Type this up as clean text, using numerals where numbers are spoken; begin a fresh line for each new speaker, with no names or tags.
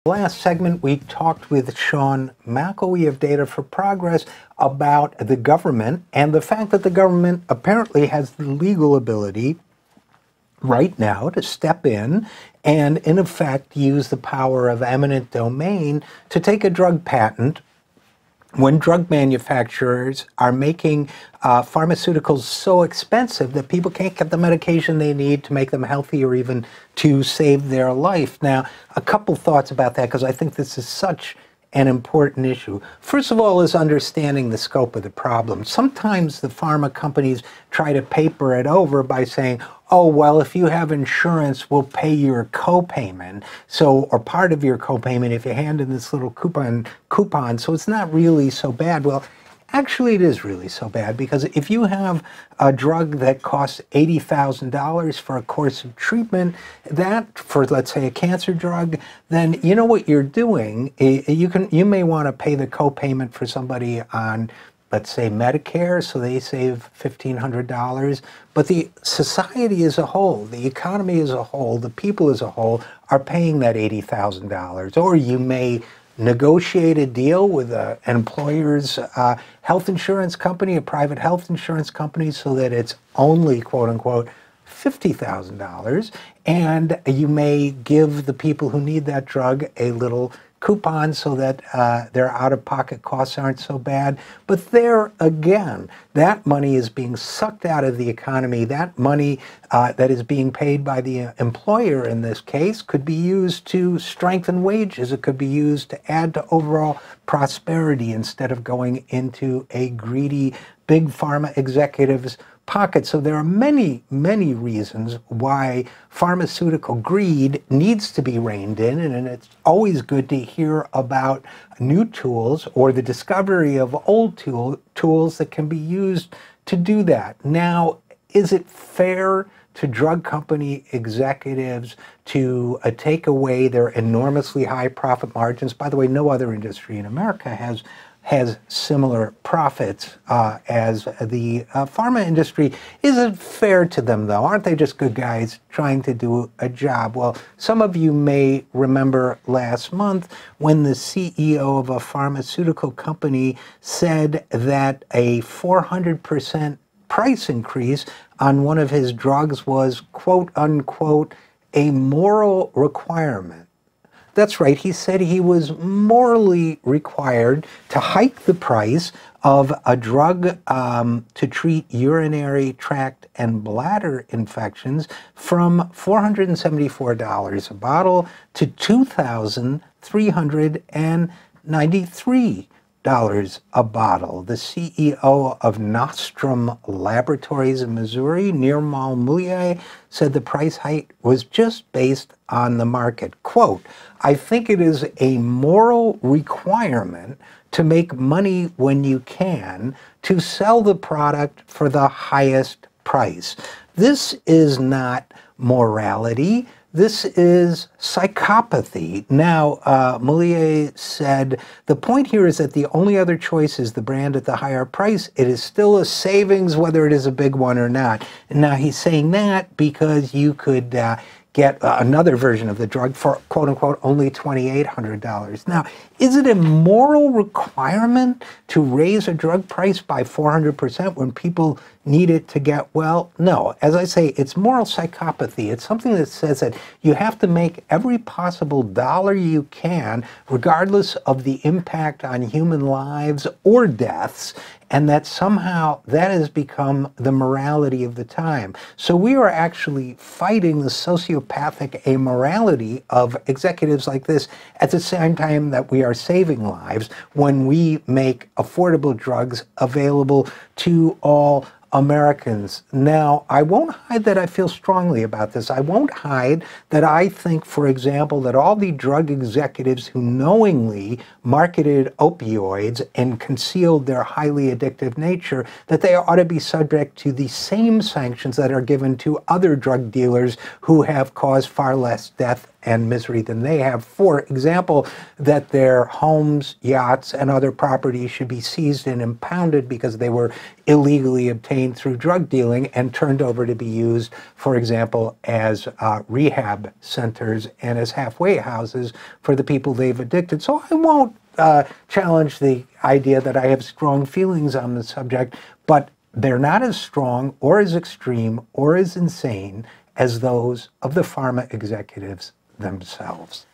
Last segment, we talked with Sean McElwee of Data for Progress about the government and the fact that the government apparently has the legal ability right now to step in and, in effect, use the power of eminent domain to take a drug patent when drug manufacturers are making pharmaceuticals so expensive that people can't get the medication they need to make them healthy or even to save their life. Now, a couple thoughts about that, because I think this is such an important issue. First of all is understanding the scope of the problem. Sometimes the pharma companies try to paper it over by saying, oh, well, if you have insurance, we'll pay your copayment. So, or part of your copayment if you hand in this little coupon. So it's not really so bad. Well, actually, it is really so bad, because if you have a drug that costs $80,000 for a course of treatment, that for, let's say, a cancer drug, then you know what you're doing. You may want to pay the copayment for somebody on, let's say, Medicare, so they save $1,500. But the society as a whole, the economy as a whole, the people as a whole are paying that $80,000. Or you may negotiate a deal with an employer's health insurance company, a private health insurance company, so that it's only, quote unquote, $50,000. And you may give the people who need that drug a little coupon so that their out-of-pocket costs aren't so bad. But there again, that money is being sucked out of the economy. That money that is being paid by the employer in this case could be used to strengthen wages. It could be used to add to overall prosperity instead of going into a greedy big pharma executive's pocket. So there are many, many reasons why pharmaceutical greed needs to be reined in, and it's always good to hear about new tools or the discovery of old tools that can be used to do that. Now, is it fair to drug company executives to take away their enormously high profit margins? By the way, no other industry in America has similar profits as the pharma industry. Is it fair to them, though? Aren't they just good guys trying to do a job? Well, some of you may remember last month when the CEO of a pharmaceutical company said that a 400% price increase on one of his drugs was, quote unquote, a moral requirement. That's right, he said he was morally required to hike the price of a drug to treat urinary tract and bladder infections from $474 a bottle to $2,393 a bottle. The CEO of Nostrum Laboratories in Missouri, Nirmal Mulye, said the price hike was just based on the market. Quote, I think it is a moral requirement to make money when you can, to sell the product for the highest price. This is not morality. This is psychopathy. Now, Mulye said, the point here is that the only other choice is the brand at the higher price. It is still a savings, whether it is a big one or not. And now he's saying that because you could get another version of the drug for, quote unquote, only $2,800. Now, is it a moral requirement to raise a drug price by 400% when people need it to get well? No. As I say, it's moral psychopathy. It's something that says that you have to make every possible dollar you can, regardless of the impact on human lives or deaths, and that somehow that has become the morality of the time. So we are actually fighting the sociopathic amorality of executives like this at the same time that we are saving lives when we make affordable drugs available to all Americans. Now, I won't hide that I feel strongly about this. I won't hide that I think, for example, that all the drug executives who knowingly marketed opioids and concealed their highly addictive nature, that they ought to be subject to the same sanctions that are given to other drug dealers who have caused far less death and misery than they have. For example, that their homes, yachts, and other property should be seized and impounded because they were illegally obtained through drug dealing and turned over to be used, for example, as rehab centers and as halfway houses for the people they've addicted. So I won't challenge the idea that I have strong feelings on the subject, but they're not as strong or as extreme or as insane as those of the pharma executives themselves.